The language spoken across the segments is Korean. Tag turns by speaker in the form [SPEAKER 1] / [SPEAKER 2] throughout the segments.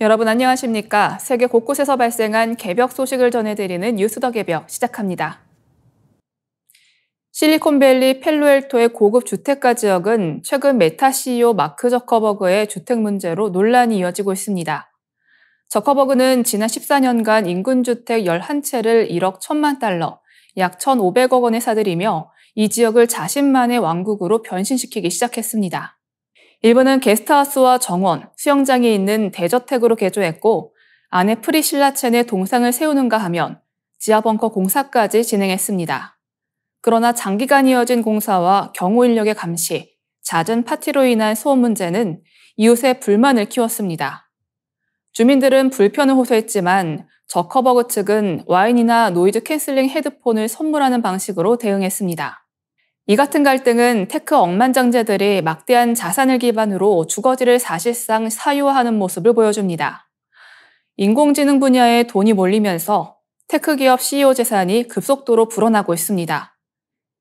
[SPEAKER 1] 여러분 안녕하십니까? 세계 곳곳에서 발생한 개벽 소식을 전해드리는 뉴스 더 개벽 시작합니다. 실리콘밸리 펠로알토의 고급 주택가 지역은 최근 메타 CEO 마크 저커버그의 주택 문제로 논란이 이어지고 있습니다. 저커버그는 지난 14년간 인근 주택 11채를 1억 1천만 달러, 약 1,500억 원에 사들이며 이 지역을 자신만의 왕국으로 변신시키기 시작했습니다. 일부는 게스트하우스와 정원, 수영장이 있는 대저택으로 개조했고 안에 프리실라체 내 동상을 세우는가 하면 지하 벙커 공사까지 진행했습니다. 그러나 장기간 이어진 공사와 경호 인력의 감시, 잦은 파티로 인한 소음 문제는 이웃의 불만을 키웠습니다. 주민들은 불편을 호소했지만 저커버그 측은 와인이나 노이즈 캔슬링 헤드폰을 선물하는 방식으로 대응했습니다. 이 같은 갈등은 테크 억만장자들이 막대한 자산을 기반으로 주거지를 사실상 사유화하는 모습을 보여줍니다. 인공지능 분야에 돈이 몰리면서 테크 기업 CEO 재산이 급속도로 불어나고 있습니다.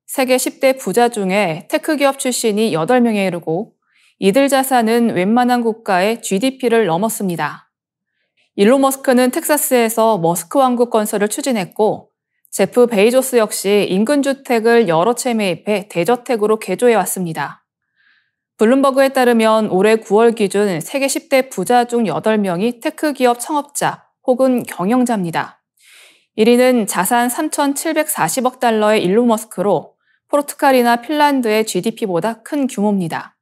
[SPEAKER 1] 세계 10대 부자 중에 테크 기업 출신이 8명에 이르고 이들 자산은 웬만한 국가의 GDP를 넘었습니다. 일론 머스크는 텍사스에서 머스크 왕국 건설을 추진했고 제프 베이조스 역시 인근 주택을 여러 채 매입해 대저택으로 개조해왔습니다. 블룸버그에 따르면 올해 9월 기준 세계 10대 부자 중 8명이 테크 기업 창업자 혹은 경영자입니다. 1위는 자산 3,740억 달러의 일론 머스크로 포르투갈이나 핀란드의 GDP보다 큰 규모입니다.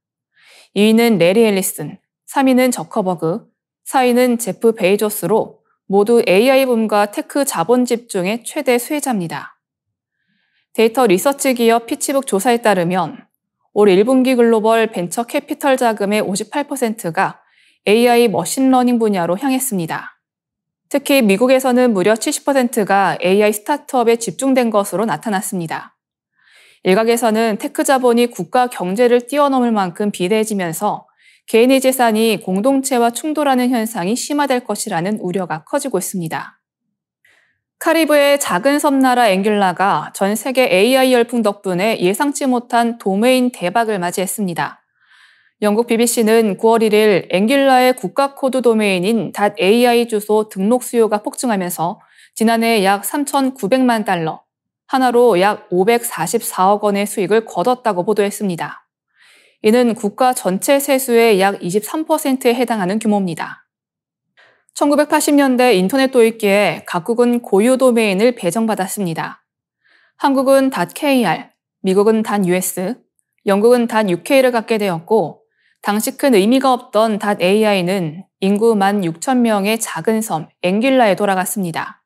[SPEAKER 1] 2위는 레리 앨리슨, 3위는 저커버그, 4위는 제프 베이조스로 모두 AI 붐과 테크 자본 집중의 최대 수혜자입니다. 데이터 리서치 기업 피치북 조사에 따르면 올 1분기 글로벌 벤처 캐피털 자금의 58%가 AI 머신러닝 분야로 향했습니다. 특히 미국에서는 무려 70%가 AI 스타트업에 집중된 것으로 나타났습니다. 일각에서는 테크 자본이 국가 경제를 뛰어넘을 만큼 비대해지면서 개인의 재산이 공동체와 충돌하는 현상이 심화될 것이라는 우려가 커지고 있습니다. 카리브의 작은 섬나라 앵귤라가 전 세계 AI 열풍 덕분에 예상치 못한 도메인 대박을 맞이했습니다. 영국 BBC는 9월 1일 앵귤라의 국가 코드 도메인인 .ai 주소 등록 수요가 폭증하면서 지난해 약 3,900만 달러, 하나로 약 544억 원의 수익을 거뒀다고 보도했습니다. 이는 국가 전체 세수의 약 23%에 해당하는 규모입니다. 1980년대 인터넷 도입기에 각국은 고유 도메인을 배정받았습니다. 한국은 .kr, 미국은 .us, 영국은 .uk를 갖게 되었고 당시 큰 의미가 없던 .ai는 인구 16,000명의 작은 섬 앵귤라에 돌아갔습니다.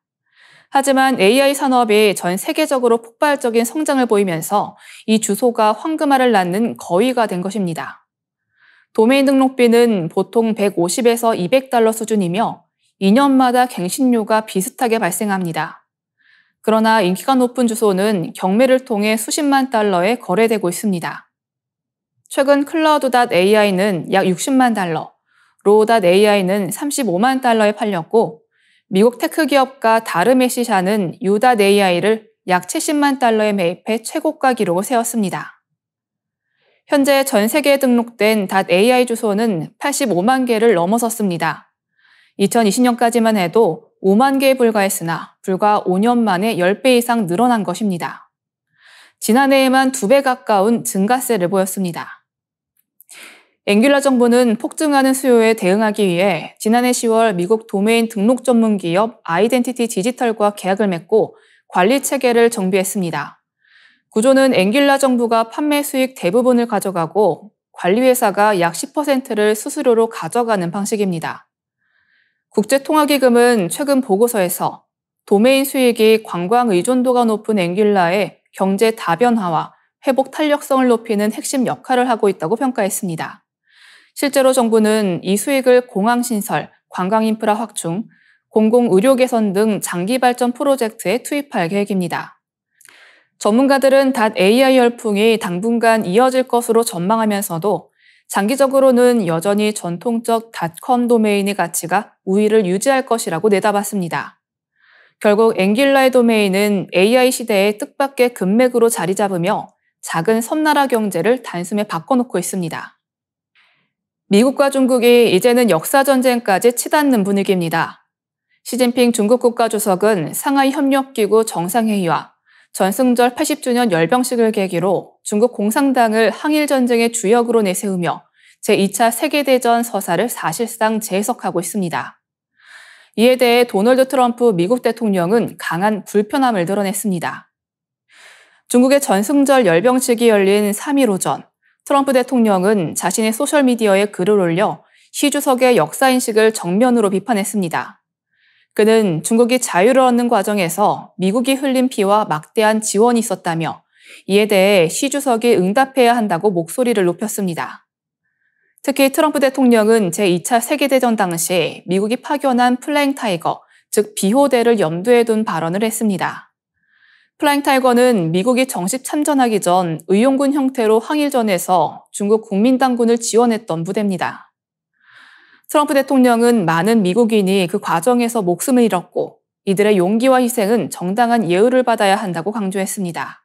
[SPEAKER 1] 하지만 AI 산업이 전 세계적으로 폭발적인 성장을 보이면서 이 주소가 황금알을 낳는 거위가 된 것입니다. 도메인 등록비는 보통 150에서 200달러 수준이며 2년마다 갱신료가 비슷하게 발생합니다. 그러나 인기가 높은 주소는 경매를 통해 수십만 달러에 거래되고 있습니다. 최근 클라우드.ai는 약 60만 달러, 로우.ai는 35만 달러에 팔렸고 미국 테크 기업가 다르메시샤는 U.ai를 약 70만 달러에 매입해 최고가 기록을 세웠습니다. 현재 전 세계에 등록된 .ai 주소는 85만 개를 넘어섰습니다. 2020년까지만 해도 5만 개에 불과했으나 불과 5년 만에 10배 이상 늘어난 것입니다. 지난해에만 2배 가까운 증가세를 보였습니다. 앵귤라 정부는 폭증하는 수요에 대응하기 위해 지난해 10월 미국 도메인 등록 전문 기업 아이덴티티 디지털과 계약을 맺고 관리 체계를 정비했습니다. 구조는 앵귤라 정부가 판매 수익 대부분을 가져가고 관리회사가 약 10%를 수수료로 가져가는 방식입니다. 국제통화기금은 최근 보고서에서 도메인 수익이 관광 의존도가 높은 앵귤라의 경제 다변화와 회복 탄력성을 높이는 핵심 역할을 하고 있다고 평가했습니다. 실제로 정부는 이 수익을 공항신설, 관광인프라 확충, 공공의료 개선 등 장기 발전 프로젝트에 투입할 계획입니다. 전문가들은 .ai 열풍이 당분간 이어질 것으로 전망하면서도 장기적으로는 여전히 전통적 .com 도메인의 가치가 우위를 유지할 것이라고 내다봤습니다. 결국 앵귤라의 도메인은 AI 시대의 뜻밖의 금맥으로 자리 잡으며 작은 섬나라 경제를 단숨에 바꿔놓고 있습니다. 미국과 중국이 이제는 역사전쟁까지 치닫는 분위기입니다. 시진핑 중국 국가주석은 상하이 협력기구 정상회의와 전승절 80주년 열병식을 계기로 중국 공산당을 항일전쟁의 주역으로 내세우며 제2차 세계대전 서사를 사실상 재해석하고 있습니다. 이에 대해 도널드 트럼프 미국 대통령은 강한 불편함을 드러냈습니다. 중국의 전승절 열병식이 열린 3일 오전, 트럼프 대통령은 자신의 소셜미디어에 글을 올려 시 주석의 역사인식을 정면으로 비판했습니다. 그는 중국이 자유를 얻는 과정에서 미국이 흘린 피와 막대한 지원이 있었다며 이에 대해 시 주석이 응답해야 한다고 목소리를 높였습니다. 특히 트럼프 대통령은 제2차 세계대전 당시 미국이 파견한 플라잉 타이거, 즉 비호대를 염두에 둔 발언을 했습니다. 플라잉 타이거는 미국이 정식 참전하기 전 의용군 형태로 항일전에서 중국 국민당군을 지원했던 부대입니다. 트럼프 대통령은 많은 미국인이 그 과정에서 목숨을 잃었고 이들의 용기와 희생은 정당한 예우를 받아야 한다고 강조했습니다.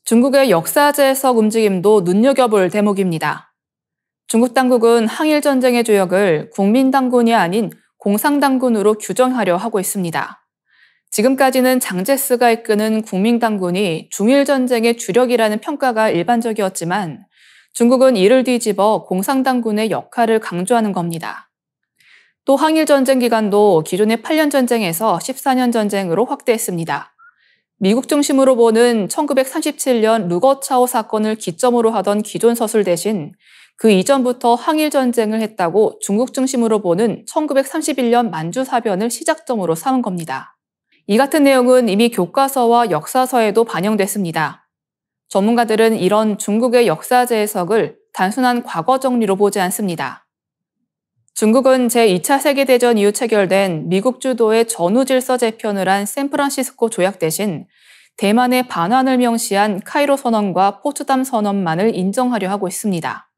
[SPEAKER 1] 중국의 역사 재해석 움직임도 눈여겨볼 대목입니다. 중국 당국은 항일전쟁의 조역을 국민당군이 아닌 공산당군으로 규정하려 하고 있습니다. 지금까지는 장제스가 이끄는 국민당군이 중일전쟁의 주력이라는 평가가 일반적이었지만 중국은 이를 뒤집어 공산당군의 역할을 강조하는 겁니다. 또 항일전쟁 기간도 기존의 8년 전쟁에서 14년 전쟁으로 확대했습니다. 미국 중심으로 보는 1937년 루거차오 사건을 기점으로 하던 기존 서술 대신 그 이전부터 항일전쟁을 했다고 중국 중심으로 보는 1931년 만주사변을 시작점으로 삼은 겁니다. 이 같은 내용은 이미 교과서와 역사서에도 반영됐습니다. 전문가들은 이런 중국의 역사 재해석을 단순한 과거 정리로 보지 않습니다. 중국은 제2차 세계대전 이후 체결된 미국 주도의 전후질서 재편을 한 샌프란시스코 조약 대신 대만의 반환을 명시한 카이로 선언과 포츠담 선언만을 인정하려 하고 있습니다.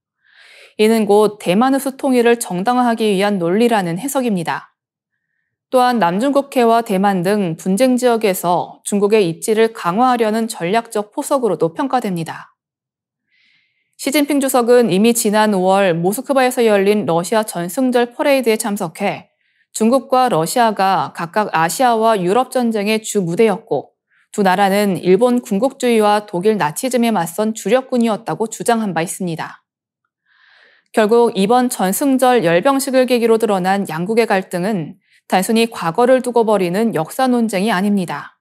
[SPEAKER 1] 이는 곧 대만 흡수 통일을 정당화하기 위한 논리라는 해석입니다. 또한 남중국해와 대만 등 분쟁 지역에서 중국의 입지를 강화하려는 전략적 포석으로도 평가됩니다. 시진핑 주석은 이미 지난 5월 모스크바에서 열린 러시아 전승절 퍼레이드에 참석해 중국과 러시아가 각각 아시아와 유럽 전쟁의 주 무대였고 두 나라는 일본 군국주의와 독일 나치즘에 맞선 주력군이었다고 주장한 바 있습니다. 결국 이번 전승절 열병식을 계기로 드러난 양국의 갈등은 단순히 과거를 두고 벌이는 역사 논쟁이 아닙니다.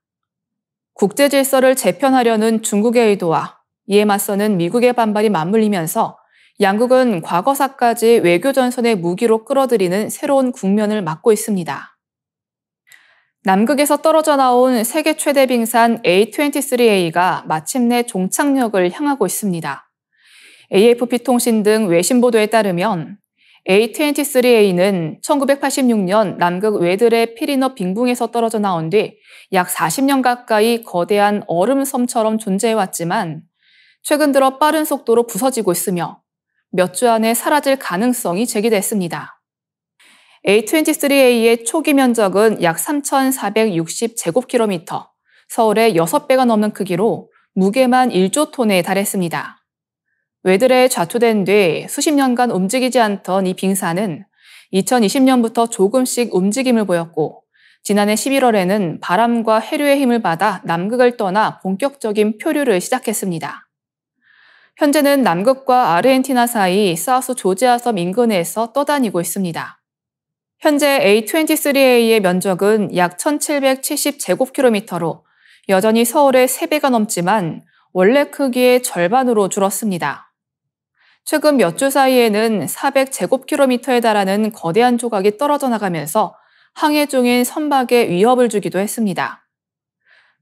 [SPEAKER 1] 국제 질서를 재편하려는 중국의 의도와 이에 맞서는 미국의 반발이 맞물리면서 양국은 과거사까지 외교 전선의 무기로 끌어들이는 새로운 국면을 맞고 있습니다. 남극에서 떨어져 나온 세계 최대 빙산 A23A가 마침내 종착역을 향하고 있습니다. AFP 통신 등 외신 보도에 따르면 A23A는 1986년 남극 웨들의 피리너 빙붕에서 떨어져 나온 뒤 약 40년 가까이 거대한 얼음섬처럼 존재해왔지만 최근 들어 빠른 속도로 부서지고 있으며 몇 주 안에 사라질 가능성이 제기됐습니다. A23A의 초기 면적은 약 3,460제곱킬로미터, 서울의 6배가 넘는 크기로 무게만 1조 톤에 달했습니다. 웨들에 좌투된 뒤 수십 년간 움직이지 않던 이 빙산은 2020년부터 조금씩 움직임을 보였고 지난해 11월에는 바람과 해류의 힘을 받아 남극을 떠나 본격적인 표류를 시작했습니다. 현재는 남극과 아르헨티나 사이 사우스 조지아섬 인근에서 떠다니고 있습니다. 현재 A23A의 면적은 약 1,770제곱킬로미터로 여전히 서울의 3배가 넘지만 원래 크기의 절반으로 줄었습니다. 최근 몇 주 사이에는 400제곱킬로미터에 달하는 거대한 조각이 떨어져 나가면서 항해 중인 선박에 위협을 주기도 했습니다.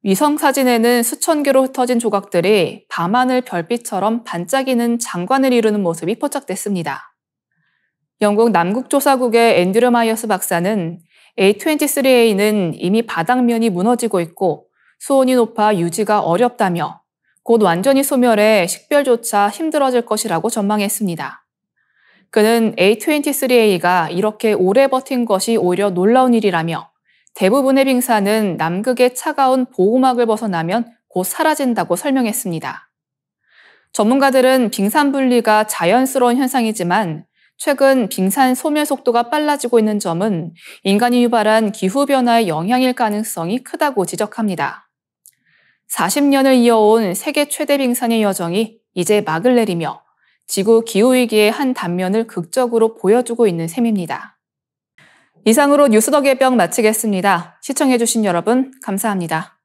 [SPEAKER 1] 위성 사진에는 수천 개로 흩어진 조각들이 밤하늘 별빛처럼 반짝이는 장관을 이루는 모습이 포착됐습니다. 영국 남극조사국의 앤드류 마이어스 박사는 A23A는 이미 바닥면이 무너지고 있고 수온이 높아 유지가 어렵다며 곧 완전히 소멸해 식별조차 힘들어질 것이라고 전망했습니다. 그는 A23A가 이렇게 오래 버틴 것이 오히려 놀라운 일이라며 대부분의 빙산은 남극의 차가운 보호막을 벗어나면 곧 사라진다고 설명했습니다. 전문가들은 빙산 분리가 자연스러운 현상이지만 최근 빙산 소멸 속도가 빨라지고 있는 점은 인간이 유발한 기후변화의 영향일 가능성이 크다고 지적합니다. 40년을 이어온 세계 최대 빙산의 여정이 이제 막을 내리며 지구 기후위기의 한 단면을 극적으로 보여주고 있는 셈입니다. 이상으로 뉴스 더 개병 마치겠습니다. 시청해주신 여러분 감사합니다.